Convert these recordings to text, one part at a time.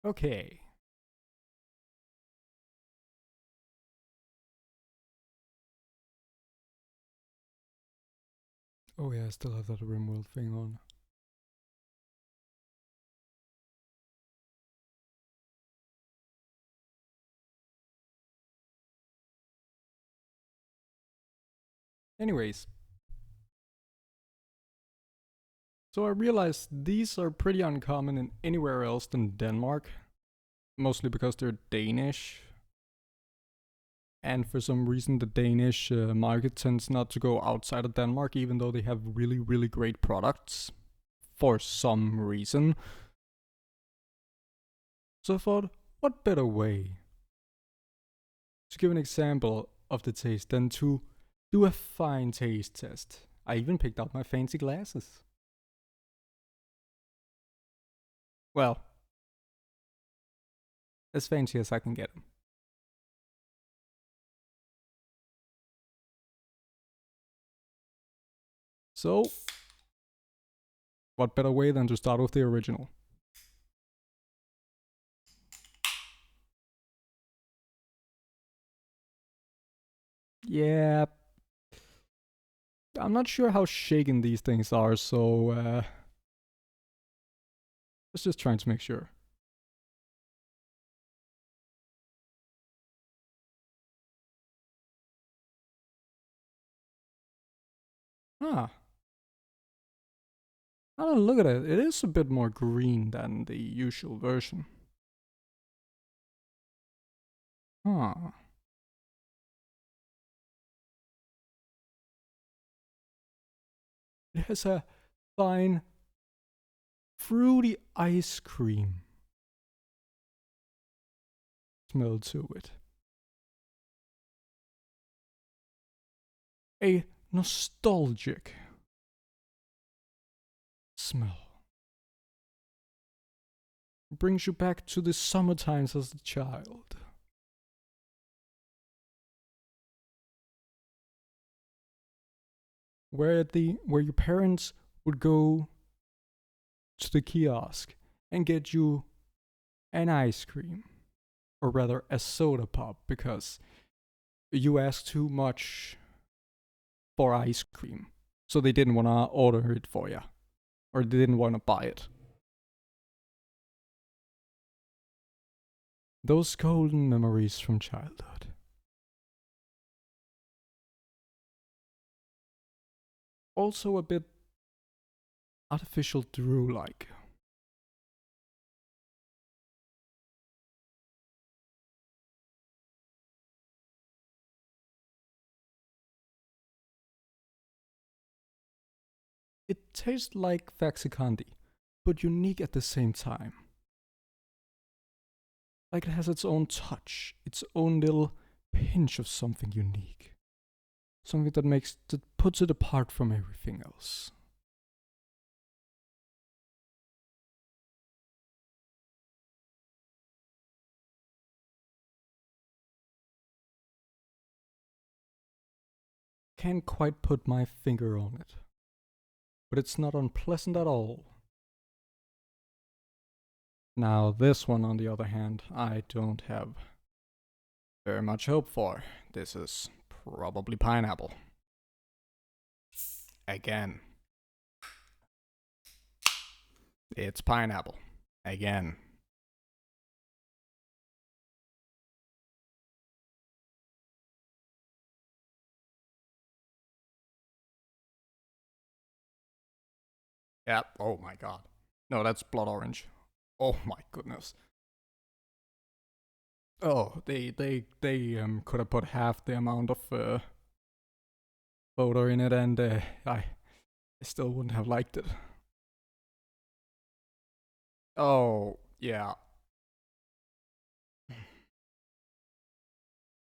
Okay. Oh yeah, I still have that RimWorld thing on. Anyways, so I realized these are pretty uncommon in anywhere else than Denmark, mostly because they're Danish. And for some reason, the Danish market tends not to go outside of Denmark, even though they have really, really great products for some reason. So I thought, what better way to give an example of the taste than to do a fine taste test? I even picked out my fancy glasses. Well, as fancy as I can get them. So, what better way than to start with the original? Yeah, I'm not sure how shaken these things are, so let's just trying to make sure. Ah, now that I look at it, it is a bit more green than the usual version. Huh. It has a fine, fruity ice cream smell to it. A nostalgic smell. Brings you back to the summer times as a child. Where your parents would go to the kiosk and get you an ice cream, or rather a soda pop, because you asked too much for ice cream, so they didn't want to order it for you, or they didn't want to buy it. Those golden memories from childhood. Also a bit artificial Drew like. It tastes like Vaxicandi, but unique at the same time. Like it has its own touch, its own little pinch of something unique. Something that puts it apart from everything else. Can't quite put my finger on it, but it's not unpleasant at all. Now, this one, on the other hand, I don't have very much hope for. This is probably pineapple. Again. It's pineapple. Again. Yep. Oh my god. No, that's blood orange. Oh my goodness. Oh, they could have put half the amount of photo in it, and I still wouldn't have liked it. Oh yeah.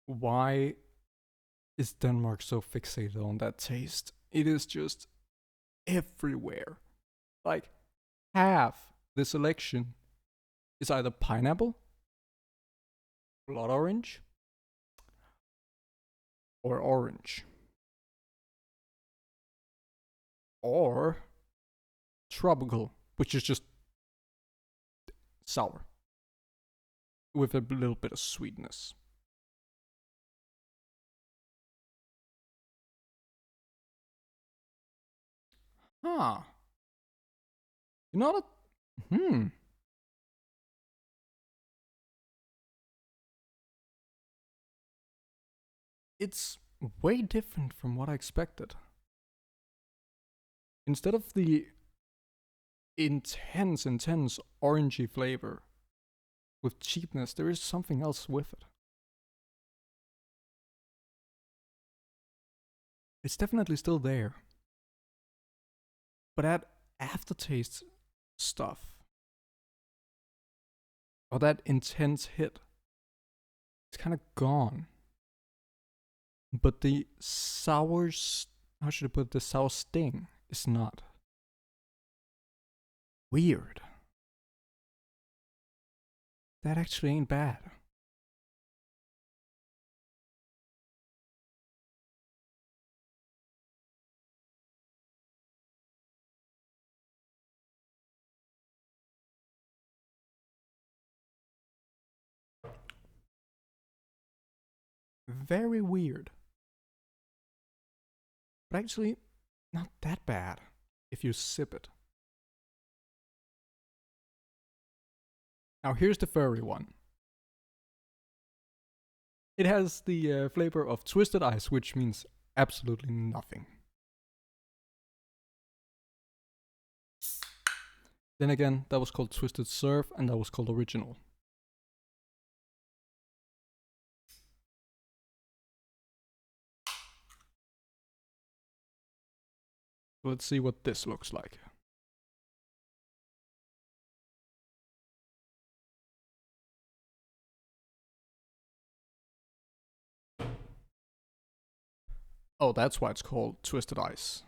Why is Denmark so fixated on that taste? It is just everywhere. Like half the selection is either pineapple, blood orange, or orange, or tropical, which is just sour. with a little bit of sweetness. Huh. You know what? It's way different from what I expected. Instead of the intense orangey flavor with cheapness, there is something else with it. It's definitely still there. But that aftertaste stuff, or that intense hit, it's kind of gone. But the sour, how should I put it, the sour sting is not. Weird. That actually ain't bad. Very weird. But actually, not that bad if you sip it. Now here's the furry one. It has the flavor of twisted ice, which means absolutely nothing. Then again, that was called Twisted Surf, and that was called Original. Let's see what this looks like. Oh, that's why it's called Twisted Ice.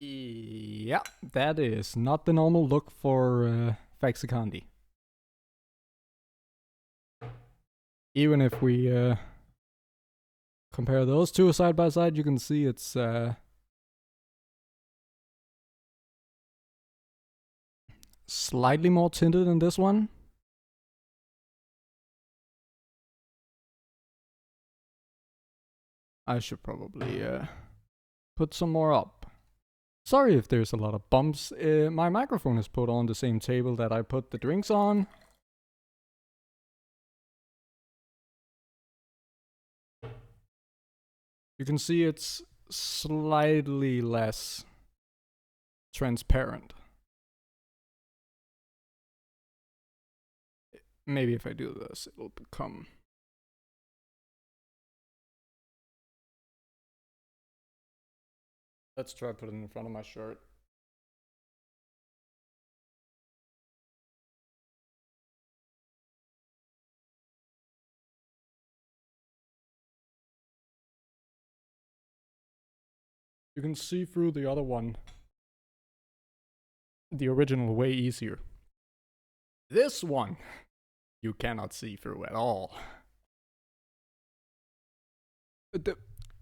Yeah, that is not the normal look for Faxi Candy. Even if we compare those two side by side, you can see it's slightly more tinted than this one. I should probably put some more up. Sorry if there's a lot of bumps. My microphone is put on the same table that I put the drinks on. You can see it's slightly less transparent. Maybe if I do this, it'll become... Let's try putting it in front of my shirt. You can see through the other one, the original, way easier. This one, you cannot see through at all.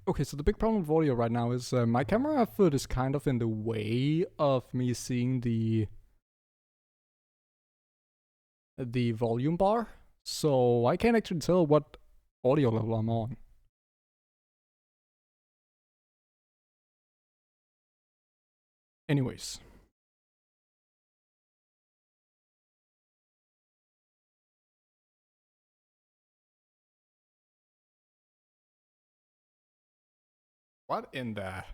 Okay, so the big problem with audio right now is my camera foot is kind of in the way of me seeing the volume bar, so I can't actually tell what audio level I'm on. Anyways. What in the...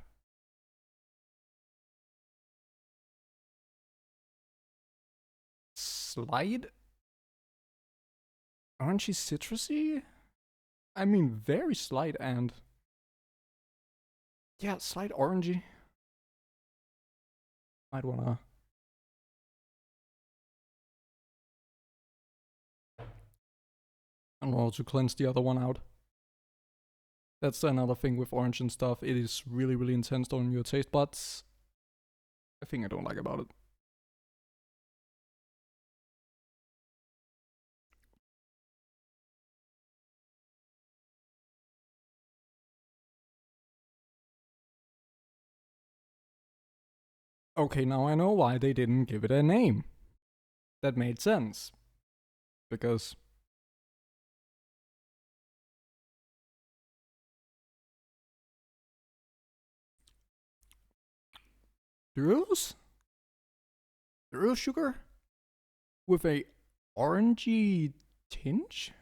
Slide? Orangey citrusy? I mean, very slight and... Yeah, slight orangey. Might wanna... I don't know, to cleanse the other one out. That's another thing with orange and stuff. It is really, really intense on your taste buds. A thing I don't like about it. Okay, now I know why they didn't give it a name. That made sense. Because Durios? Durio sugar? With a orangey tinge?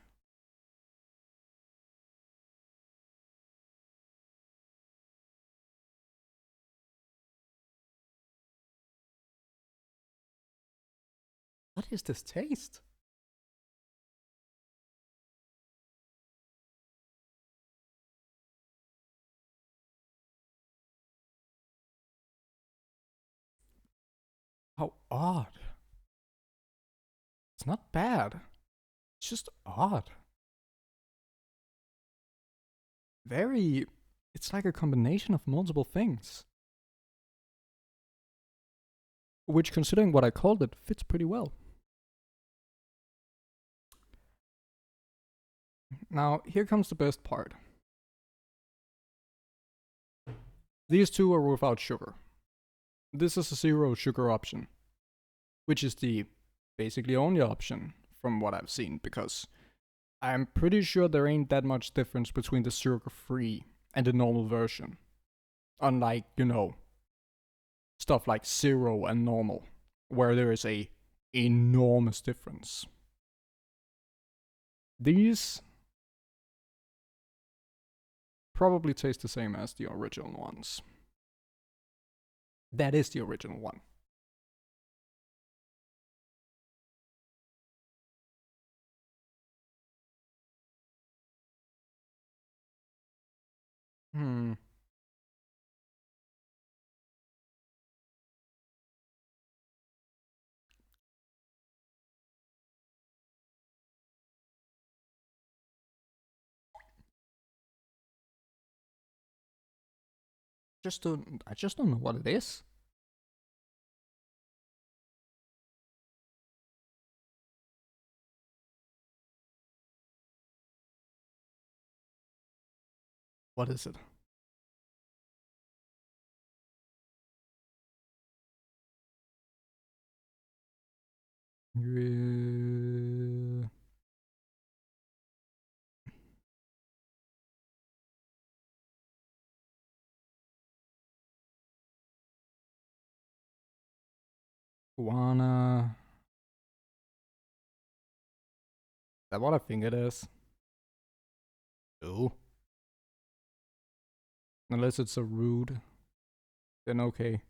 What is this taste? How odd. It's not bad. It's just odd. Very. It's like a combination of multiple things. Which, considering what I called it, fits pretty well. Now, here comes the best part. These two are without sugar. This is a zero sugar option, which is the basically only option from what I've seen, because I'm pretty sure there ain't that much difference between the sugar-free and the normal version. Unlike, stuff like zero and normal, where there is a enormous difference. These probably taste the same as the original ones. That is the original one. Hmm. I just don't know what it is. What is it? Guana. Is that what I think it is? Oh. Unless it's a rude, then okay.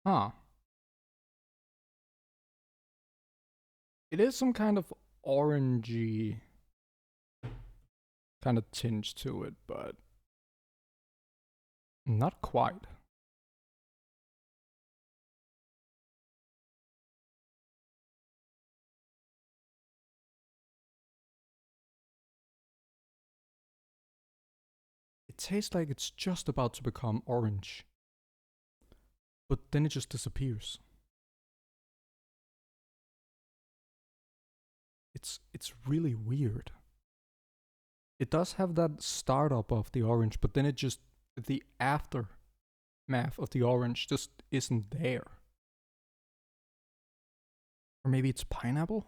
Huh. It is some kind of orangey kind of tinge to it, but not quite. It tastes like it's just about to become orange, but then it just disappears. It's really weird. It does have that startup of the orange, but then it just the aftermath of the orange just isn't there. Or maybe it's pineapple?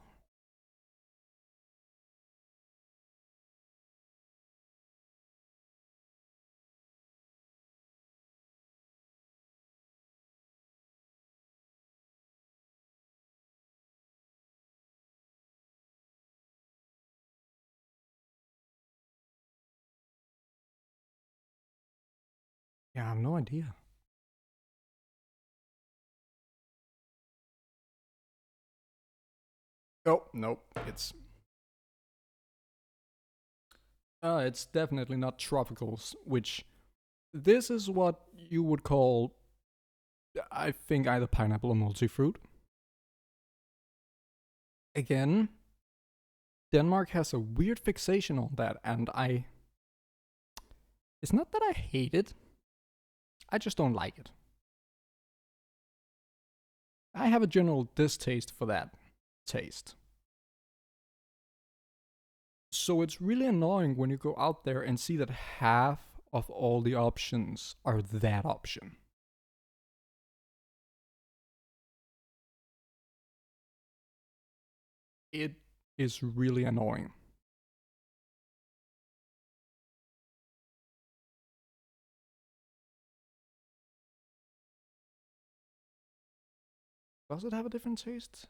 Yeah, I have no idea. Oh, nope. It's definitely not tropicals, which this is what you would call, I think, either pineapple or multi-fruit. Again, Denmark has a weird fixation on that, and It's not that I hate it, I just don't like it. I have a general distaste for that taste. So it's really annoying when you go out there and see that half of all the options are that option. It is really annoying. Does it have a different taste?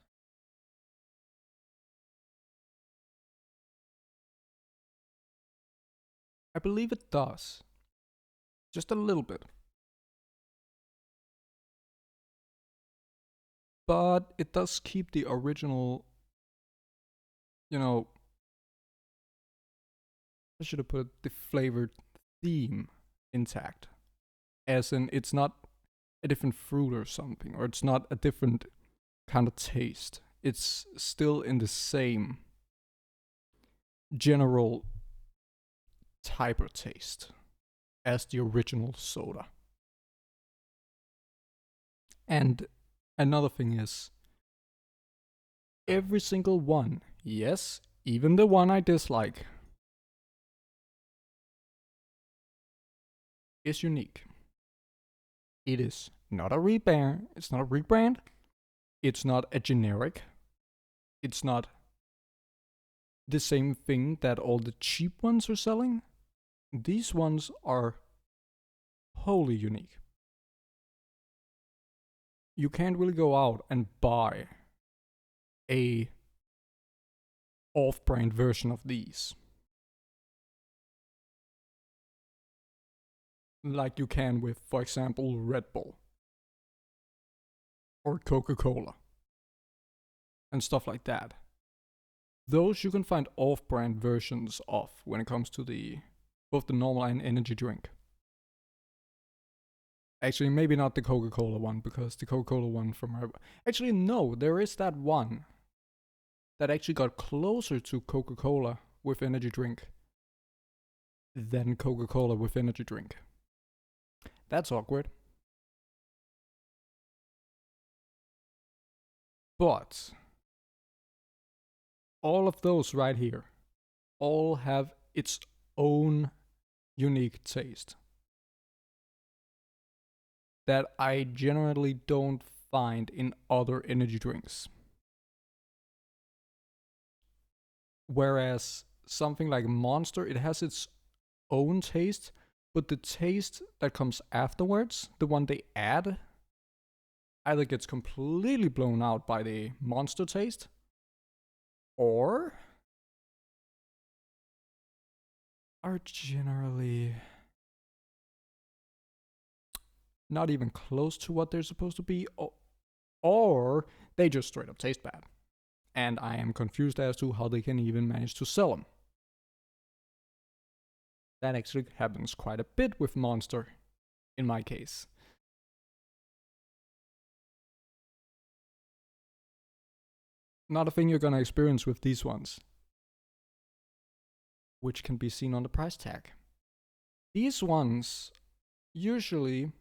I believe it does. Just a little bit. But it does keep the original, you know, I should have put the flavored theme intact. As in, it's not a different fruit or something, or it's not a different kind of taste. It's still in the same general type of taste as the original soda. And another thing is, every single one, yes, even the one I dislike, is unique. It is not a rebrand, it's not a rebrand, it's not a generic, it's not the same thing that all the cheap ones are selling. These ones are wholly unique. You can't really go out and buy a off-brand version of these like you can with, for example, Red Bull or Coca-Cola and stuff like that. Those you can find off-brand versions of when it comes to the both the normal and energy drink. Actually, maybe not the Coca-Cola one, because the Coca-Cola one from... Actually, no, there is that one that actually got closer to Coca-Cola with energy drink than Coca-Cola with energy drink. That's awkward. But all of those right here all have its own unique taste that I generally don't find in other energy drinks. Whereas something like Monster, it has its own taste, but the taste that comes afterwards, the one they add, either gets completely blown out by the Monster taste, or are generally not even close to what they're supposed to be, or they just straight up taste bad. And I am confused as to how they can even manage to sell them. That actually happens quite a bit with Monster, in my case. Not a thing you're gonna experience with these ones, which can be seen on the price tag. These ones usually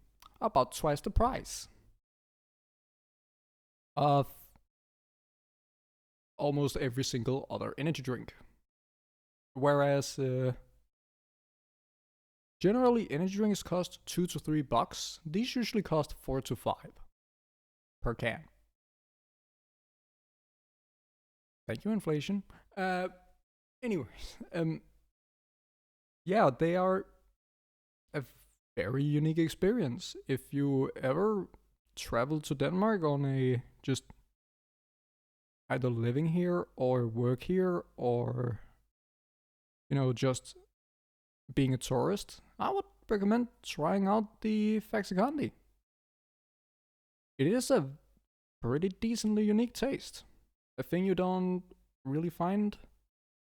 about twice the price of almost every single other energy drink. Whereas generally energy drinks cost $2 to $3. These usually cost $4 to $5 per can. Thank you, inflation. Anyways, yeah, they are a very unique experience. If you ever travel to Denmark on a just either living here or work here or, you know, just being a tourist, I would recommend trying out the Faxicandi. It is a pretty decently unique taste. A thing you don't really find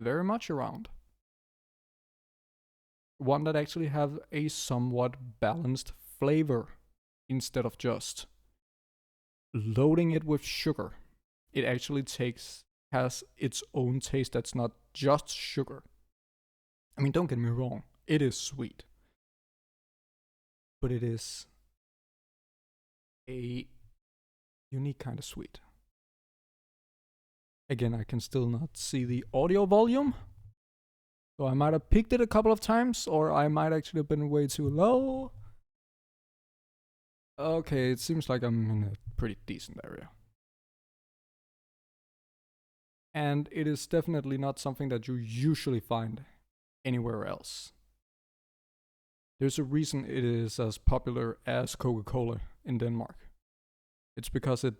very much around. One that actually have a somewhat balanced flavor instead of just loading it with sugar. It actually has its own taste that's not just sugar. I mean, don't get me wrong, it is sweet. but it is a unique kind of sweet. Again, I can still not see the audio volume, so I might have peaked it a couple of times, or I might actually have been way too low. Okay, it seems like I'm in a pretty decent area. And it is definitely not something that you usually find anywhere else. There's a reason it is as popular as Coca-Cola in Denmark. It's because it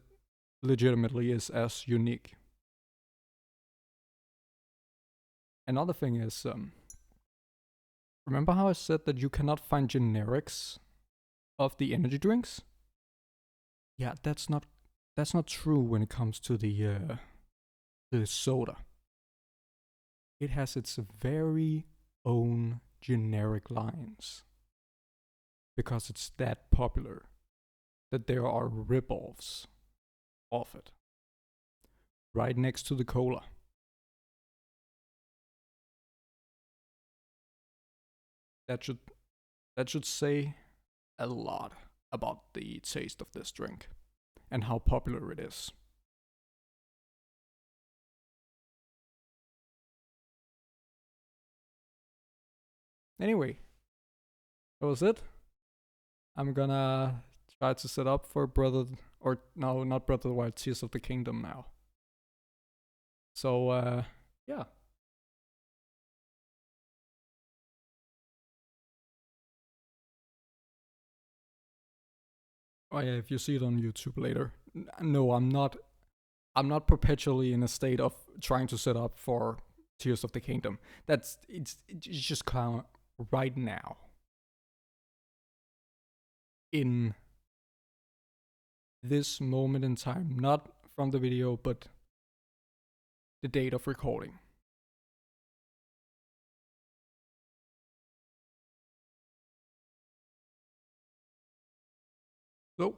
legitimately is as unique. Another thing is, remember how I said that you cannot find generics of the energy drinks? Yeah, that's not true when it comes to the soda. It has its very own generic lines because it's that popular that there are rip-offs of it right next to the cola. That should say a lot about the taste of this drink and how popular it is. Anyway, that was it. I'm gonna try to set up for not Breath of the Wild, Tears of the Kingdom now. So, yeah. Oh yeah, if you see it on YouTube later. No, I'm not. I'm not perpetually in a state of trying to set up for Tears of the Kingdom. It's just kind of right now. In this moment in time, not from the video, but the date of recording. So,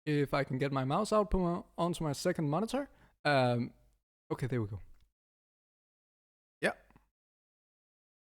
if I can get my mouse output onto my second monitor, okay, there we go.